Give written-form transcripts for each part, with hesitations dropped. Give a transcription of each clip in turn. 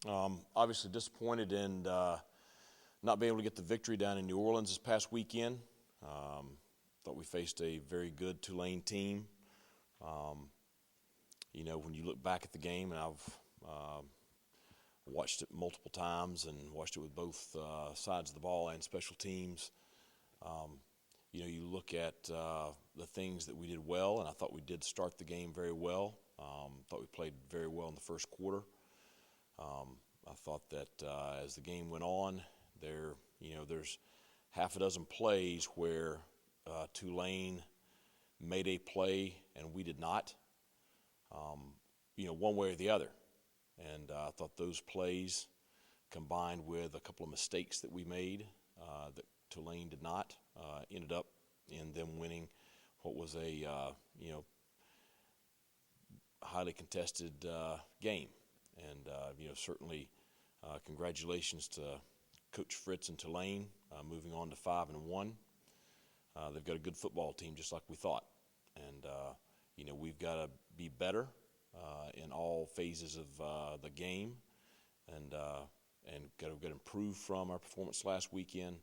Obviously disappointed in not being able to get the victory down in New Orleans this past weekend. Thought we faced a very good Tulane team. When you look back at the game, and I've watched it multiple times and watched it with both sides of the ball and special teams. You look at the things that we did well, and I thought we did start the game very well. Thought we played very well in the first quarter. I thought that as the game went on, there's half a dozen plays where Tulane made a play and we did not, one way or the other. And I thought those plays, combined with a couple of mistakes that we made that Tulane did not, ended up in them winning what was a highly contested game. And certainly congratulations to Coach Fritz and Tulane moving on to 5-1. They've got a good football team, just like we thought. And we've got to be better in all phases of the game, and got to improve from our performance last weekend.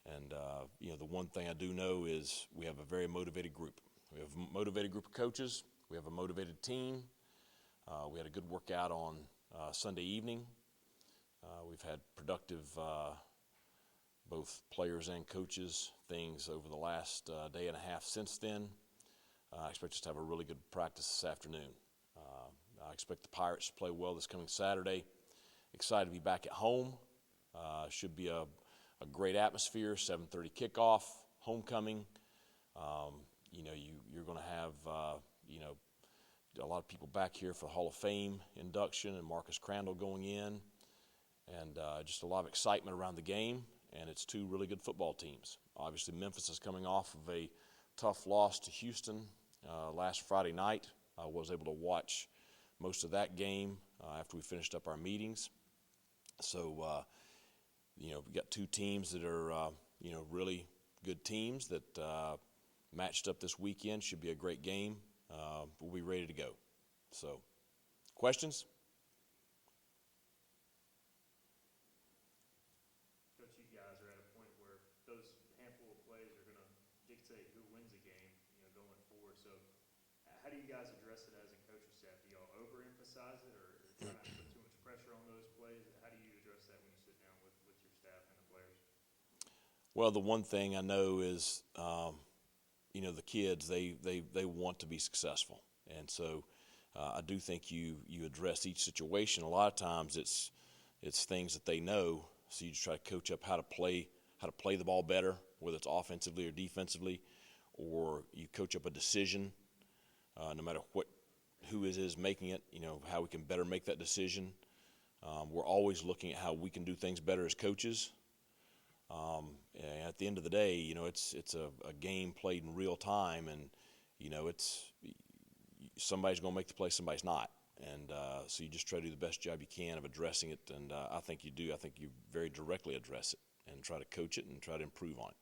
And the one thing I do know is we have a very motivated group. We have a motivated group of coaches. We have a motivated team. We had a good workout on Sunday evening. We've had productive both players and coaches things over the last day and a half since then. I expect us to have a really good practice this afternoon. I expect the Pirates to play well this coming Saturday. Excited to be back at home. Should be a great atmosphere, 7:30 kickoff, homecoming. You're going to have, a lot of people back here for the Hall of Fame induction and Marcus Crandall going in. And just a lot of excitement around the game. And it's two really good football teams. Obviously, Memphis is coming off of a tough loss to Houston last Friday night. I was able to watch most of that game after we finished up our meetings. So, we've got two teams that are, really good teams that matched up this weekend. Should be a great game. We'll be ready to go. So, questions? Coach, you guys are at a point where those handful of plays are going to dictate who wins a game, going forward. So, how do you guys address it as a coaching staff? Do y'all overemphasize it, or try not to put too much pressure on those plays? How do you address that when you sit down with your staff and the players? Well, the one thing I know is, the kids, they want to be successful. And so I do think you address each situation. A lot of times it's things that they know, so you just try to coach up how to play the ball better, whether it's offensively or defensively, or you coach up a decision, no matter who it is making it, how we can better make that decision. We're always looking at how we can do things better as coaches. And at the end of the day, it's a game played in real time, and it's somebody's going to make the play, somebody's not, and so you just try to do the best job you can of addressing it, and I think you do. I think you very directly address it and try to coach it and try to improve on it.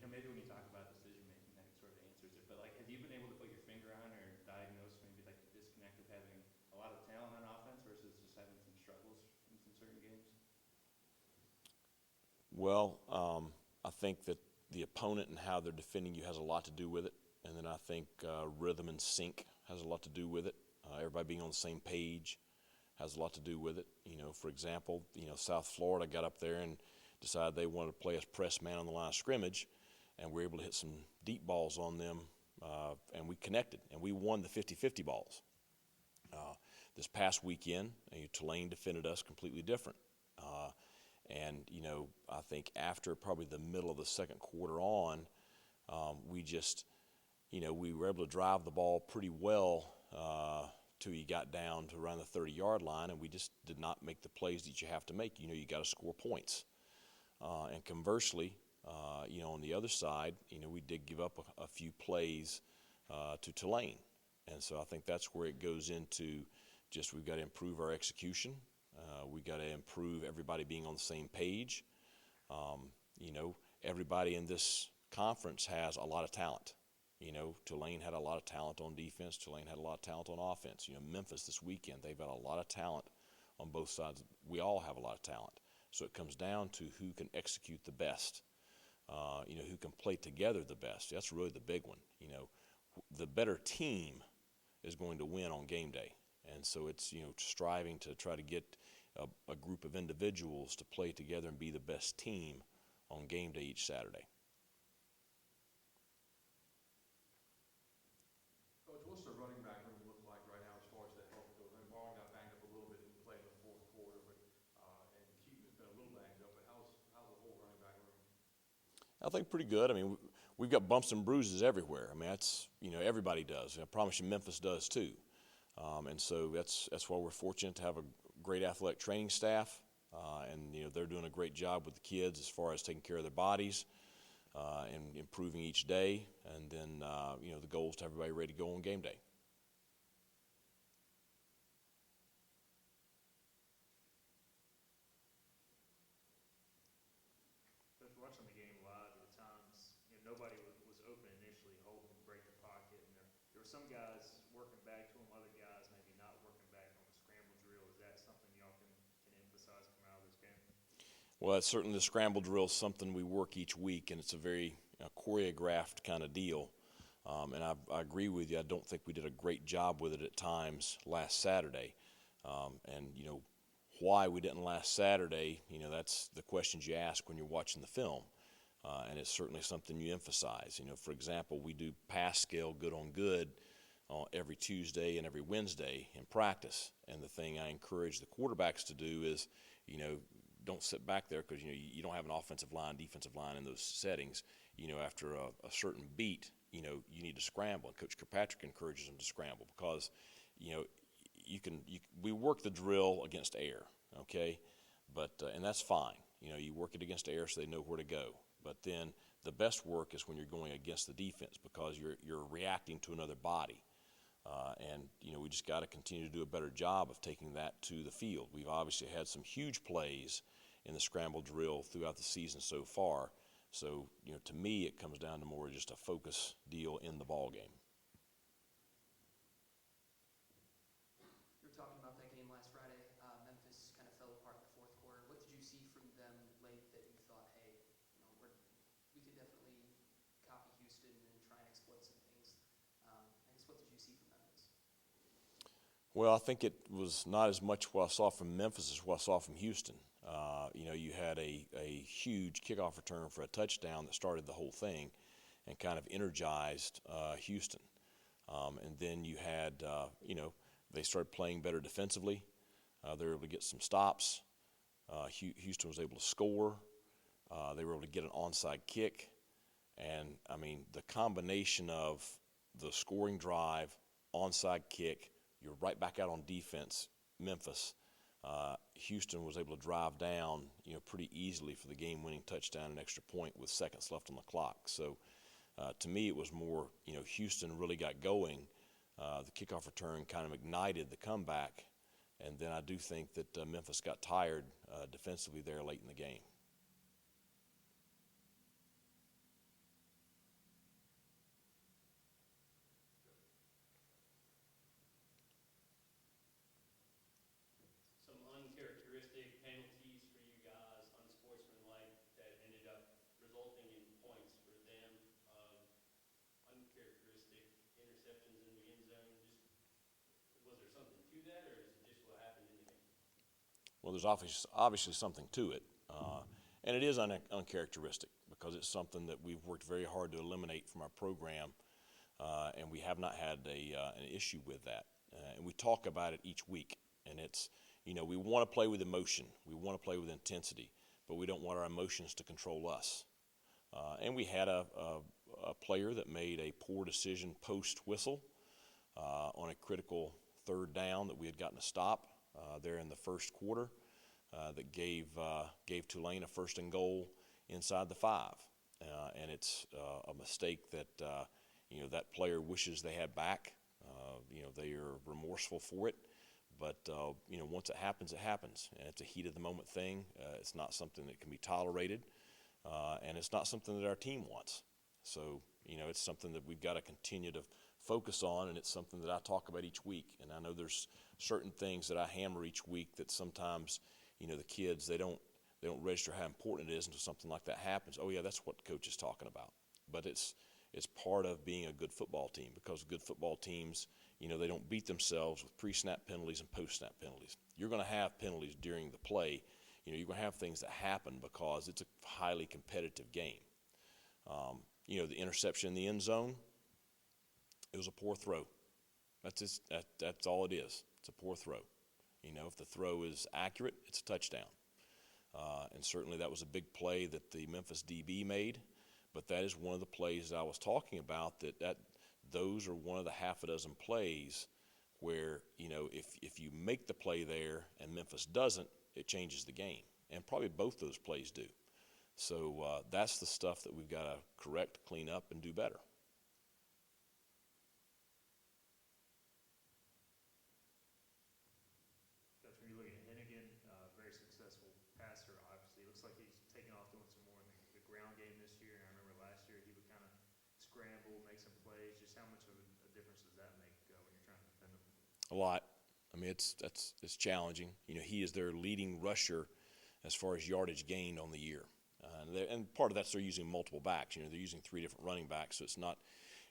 Maybe when you talk about decision making, that sort of answers it. But have you been able to put your finger on or diagnose maybe the disconnect of having a lot of talent on offense versus just having some struggles in some certain games? Well, I think that the opponent and how they're defending you has a lot to do with it, and then I think rhythm and sync has a lot to do with it. Everybody being on the same page has a lot to do with it. For example, South Florida got up there and decided they wanted to play us press man on the line of scrimmage, and we were able to hit some deep balls on them, and we connected, and we won the 50-50 balls. This past weekend, Tulane defended us completely different. And I think after probably the middle of the second quarter on, we just, we were able to drive the ball pretty well till you got down to around the 30-yard line, and we just did not make the plays that you have to make. You got to score points. And conversely, on the other side, we did give up a few plays to Tulane. And so I think that's where it goes into just we've got to improve our execution. We got to improve everybody being on the same page. Everybody in this conference has a lot of talent. Tulane had a lot of talent on defense. Tulane had a lot of talent on offense. Memphis this weekend, they've got a lot of talent on both sides. We all have a lot of talent. So it comes down to who can execute the best, who can play together the best. That's really the big one. The better team is going to win on game day. And so it's, striving to try to get a group of individuals to play together and be the best team on game day each Saturday. Coach, what's the running back room look like right now as far as the health goes? I mean, Barn got banged up a little bit, didn't play in the fourth quarter, but and Keaton has been a little banged up. But how's the whole running back room? I think pretty good. I mean, we've got bumps and bruises everywhere. I mean, that's, everybody does. I promise you Memphis does too. And so that's why we're fortunate to have a great athletic training staff. And, they're doing a great job with the kids as far as taking care of their bodies and improving each day. And then, the goal is to have everybody ready to go on game day. Coach, watching the game live, at times, nobody was open initially. Holton would break the pocket, and there were some guys working back to him, other guys maybe not working back on the scramble drill. Is that something y'all can emphasize coming out of this game? Well, certainly the scramble drill is something we work each week, and it's a very choreographed kind of deal. And I agree with you. I don't think we did a great job with it at times last Saturday. And, why we didn't last Saturday, that's the questions you ask when you're watching the film. And it's certainly something you emphasize. For example, we do pass scale good on good every Tuesday and every Wednesday in practice. And the thing I encourage the quarterbacks to do is, don't sit back there because, you don't have an offensive line, defensive line in those settings. After a certain beat, you need to scramble. And Coach Kirkpatrick encourages them to scramble because, we work the drill against air, okay? But, and that's fine. You work it against air so they know where to go. But then the best work is when you're going against the defense because you're reacting to another body. And, we just got to continue to do a better job of taking that to the field. We've obviously had some huge plays in the scramble drill throughout the season so far. So, to me, it comes down to more just a focus deal in the ball game. You were talking about that game last Friday. Memphis kind of fell apart in the fourth quarter. What did you see from them late that you thought, hey, we could definitely copy Houston and try and exploit some things? I guess what did you see from Memphis? Well, I think it was not as much what I saw from Memphis as what I saw from Houston. You had a huge kickoff return for a touchdown that started the whole thing and kind of energized Houston. And then you had, they started playing better defensively. They were able to get some stops. Houston was able to score. They were able to get an onside kick. And, the combination of the scoring drive, onside kick, you're right back out on defense, Memphis. Houston was able to drive down, pretty easily for the game-winning touchdown and extra point with seconds left on the clock. So, to me, it was more, Houston really got going. The kickoff return kind of ignited the comeback, and then I do think that Memphis got tired defensively there late in the game. Some uncharacteristic penalties for you guys, unsportsmanlike, that ended up resulting in points for them. Uncharacteristic interceptions in the end zone. Was there something to that, or is it just what happened in the game? Well, there's obviously something to it. And it is uncharacteristic because it's something that we've worked very hard to eliminate from our program, and we have not had an issue with that. And we talk about it each week, and it's, we want to play with emotion. We want to play with intensity, but we don't want our emotions to control us. And we had a player that made a poor decision post-whistle on a critical third down that we had gotten a stop there in the first quarter that gave Tulane a first and goal inside the 5. And it's a mistake that, that player wishes they had back. They are remorseful for it. But, once it happens, and it's a heat-of-the-moment thing. It's not something that can be tolerated, and it's not something that our team wants. So, You know, it's something that we've got to continue to focus on, and it's something that I talk about each week. And I know there's certain things that I hammer each week that sometimes, you know, the kids, they don't register how important it is until something like that happens. Oh yeah, that's what coach is talking about. But it's part of being a good football team, because good football teams, you know, they don't beat themselves with pre-snap penalties and post-snap penalties. You're going to have penalties during the play. You know, you're going to have things that happen because it's a highly competitive game. You know, the interception in the end zone, it was a poor throw. That's all it is. It's a poor throw. You know, if the throw is accurate, it's a touchdown. And certainly that was a big play that the Memphis DB made, but that is one of the plays that I was talking about, those are one of the half a dozen plays where, you know, if you make the play there and Memphis doesn't, it changes the game. And probably both those plays do. So that's the stuff that we've got to correct, clean up, and do better. Coach, when you look at Hennigan, very successful passer, obviously. It looks like he's taken off doing some more in the ground game this year. And I remember last year he would kind of scramble, make some plays. Just how much of a difference does that make when you're trying to defend him? A lot. I mean, it's challenging. You know, he is their leading rusher as far as yardage gained on the year. And part of that's they're using multiple backs. You know, they're using 3 different running backs, so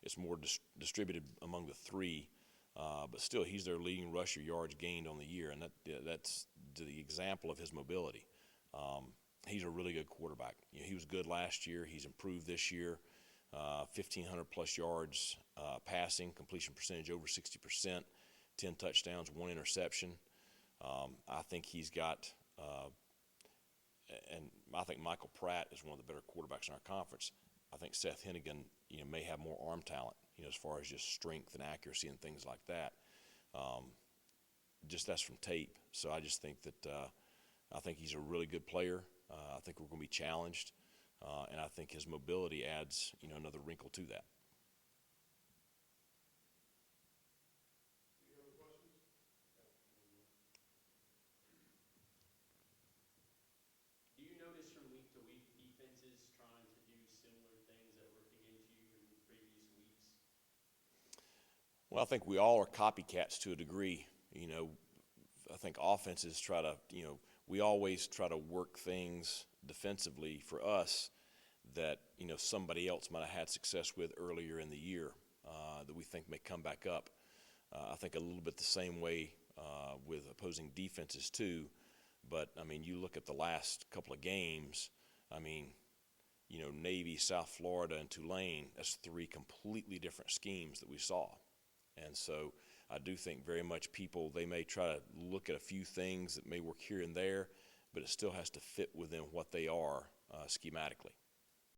it's more distributed among the 3. But still, he's their leading rusher yards gained on the year, and that's the example of his mobility. He's a really good quarterback. You know, he was good last year. He's improved this year. 1,500 plus yards passing, completion percentage over 60%, 10 touchdowns, 1 interception. I think he's got, and I think Michael Pratt is one of the better quarterbacks in our conference. I think Seth Hennigan, you know, may have more arm talent, you know, as far as just strength and accuracy and things like that. Just that's from tape. So I just think that I think he's a really good player. I think we're going to be challenged, and I think his mobility adds, you know, another wrinkle to that. Any other questions? Do you notice from week to week defenses trying to do similar things that worked against you in previous weeks? Well, I think we all are copycats to a degree. You know, I think offenses try to, you know, we always try to work things defensively for us that, you know, somebody else might have had success with earlier in the year that we think may come back up. I think a little bit the same way with opposing defenses too. But, I mean, you look at the last couple of games, I mean, you know, Navy, South Florida, and Tulane, that's 3 completely different schemes that we saw. And so I do think very much people, they may try to look at a few things that may work here and there, but it still has to fit within what they are schematically.